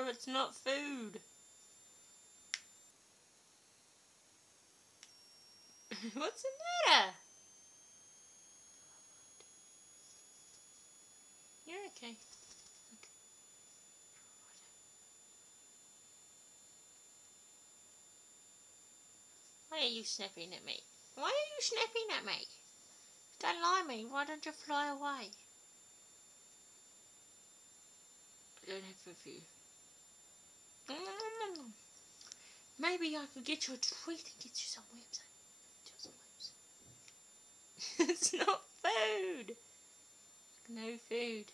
if it's not food. What's the matter? You're okay. Why are you snapping at me? Why are you snapping at me? Don't lie me. Why don't you fly away? I don't have a view. Maybe I could get you a treat and get you some worms. It's not food. No food.